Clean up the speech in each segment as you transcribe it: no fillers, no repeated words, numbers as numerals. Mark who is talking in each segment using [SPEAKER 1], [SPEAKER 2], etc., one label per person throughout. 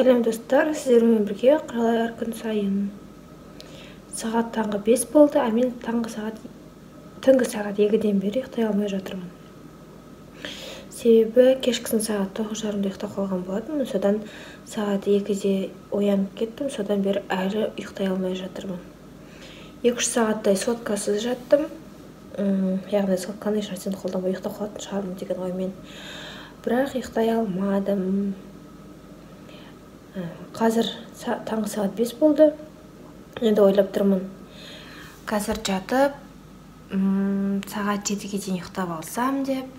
[SPEAKER 1] Сәлем достар, сіздермен бірге қалай әр күн сайын. Сағат таңғы 5 болды, а мен түнгі сағат 2-ден бері ұйықтай алмай жатырмын. Себебі кешкісін сағат 9:30-да ұйықтап қалған болатынмын, содан сағат 2-де оянып кеттім, содан бері әлі ұйықтай алмай жатырмын. 2-3 сағаттай соткасыз жаттым, яғни сотканы еш нәрсені қолданбай ұйықтап қалатын шығармын деген оймен. Бірақ ұйықтай алмадым. Қазір таңғы сағат 5 болды. Енді ойлап тұрмын. Қазір жатып, сағат 7-ге дейін ұйықтап алсам деп.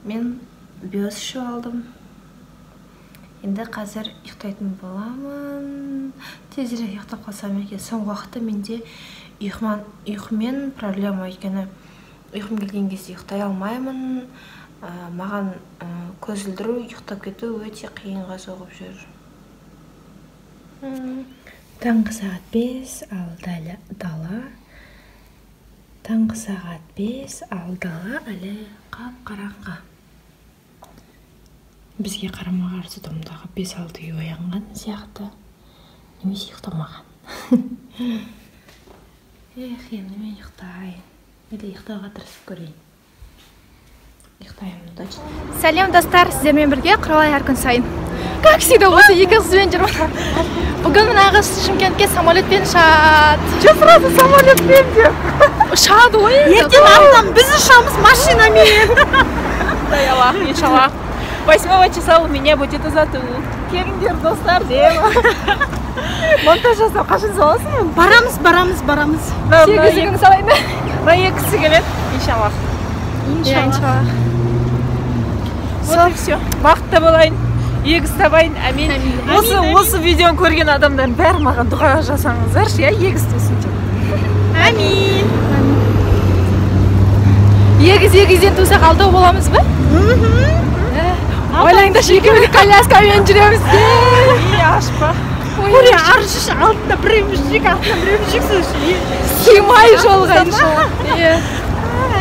[SPEAKER 1] Мен биос ішіп алдым. Енді қазір ұйықтайтын боламын. Тезірек ұйықтап қалсам екен. Соңғы уақытта менде ұйқымен проблема өйткені ұйқым келген кезде ұйықтай алмаймын. Маған көзілдіру, ұйықтап кету өте қиынға соғып жүр. Таңғы сағат 5, ал дала. Таңғы сағат 5, ал дала әлі қап-қараңғы. Бізге қарама-қарсы домдағы 5-6 үй оянған сияқты. Немесе ұйықтамаған. Енді мен ұйықтайын. Енді ұйықтауға тырысып көрейін.
[SPEAKER 2] Сәлем достар, сіздермен бірге құралай әр күн сайын. Как всегда, осы екі қызбен жүрмін. Бүгін мына қыз Шымкентке самолетпен ұшады.
[SPEAKER 3] Че сразу самолетпен деп?
[SPEAKER 2] Ұшады ғой.
[SPEAKER 3] Ертең артынан біз ұшамыз машинамен.
[SPEAKER 2] Дай Аллах, иншаллах. 8 числа у меня будет ұзату.
[SPEAKER 3] Келіңдер достар деп. Монтаж жасап қашан саласың? Барамыз.
[SPEAKER 2] 8-ін салайын.
[SPEAKER 3] Екісі келеді, иншаллах.
[SPEAKER 2] Иншаллах.
[SPEAKER 3] Вот и все. Бақытты болайын, егіз табайын, әмин. Осы видеоны көрген адамдардың бәрі маған дұға жасаңыздаршы, егіз тусын деп.
[SPEAKER 2] Әмин. Егізден тусақ алдау боламыз ба? Ойлаңдаршы, екеуміз коляскамен жүреміз.
[SPEAKER 3] Ашпа. Ой, аршыш алдында біреумізшік, артында біреумізшік.
[SPEAKER 2] Симай жолға иншаллах.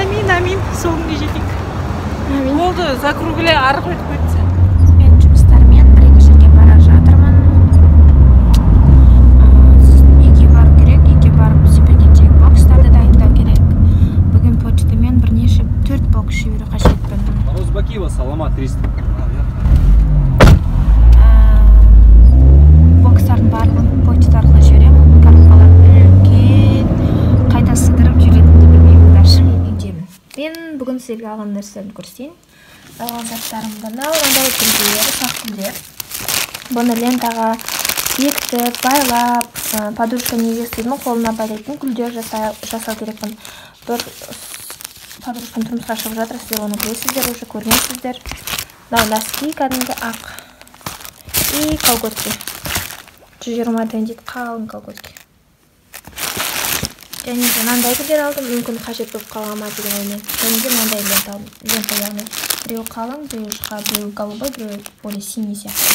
[SPEAKER 3] Әмин, соңғы жетейік. Болды, закругляй, арық өтіп өтсе.
[SPEAKER 1] Мен жұмыстармен бір-екі жерге бара жатырмын. Үйге бару керек, үйге барып суперкетчек бокстарды дайындау керек. Бүгін почтамен бірнеше 4 бокс жіберу қажетпін.
[SPEAKER 4] Розбакива, салама 300.
[SPEAKER 1] Бокстардың барлығын почта арқылы жіберемін. Коробкалар қайда сыдырып жүретінімді білмеймін даже. Үйдемін. Мен бүгін сіздерге алған нәрселерді көрсетейін. Алған заттарым мынандай гүлдер, ұсақ гүлдер. Бұны лентаға бекітіп, байлап, подушка невестаның қолына байлайтын гүлдер жасау керекпін. Бір подружкам тұрмысқа шығып жатыр, сіздер оны білесіздер, уже көргенсіздер. Мынау носки кәдімгі ақ. И колготки. 120 дейді, қалың колготки. Және де мынандай гүлдер алдым, мүмкін қажет болып қалама деген оймен. Және де мынандай лента яғни. Біреу қалың, біреу жұқа, біреу голубой, біреу более синий сияқты.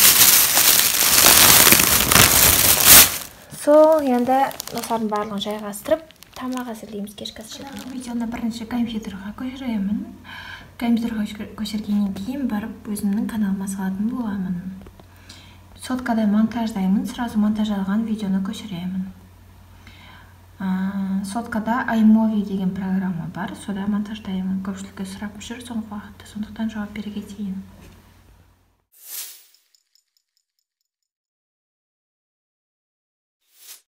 [SPEAKER 1] Сол енді осылардың барлығын жайғастырып, тамақ әзірлейміз кешкі ас ішетін. Видеоны бірінші компьютерға көшіремін. Компьютерға көшіргеннен кейін барып өзімнің каналыма салатын боламын. Соткада монтаждаймын, сразу монтаждалған видеоны көшіремін. Соткада iMovie деген программа бар, сода монтаждаймын. Көпшілікке сұрап жүр соңғы уақытта, сондықтан жауап бере кетейін.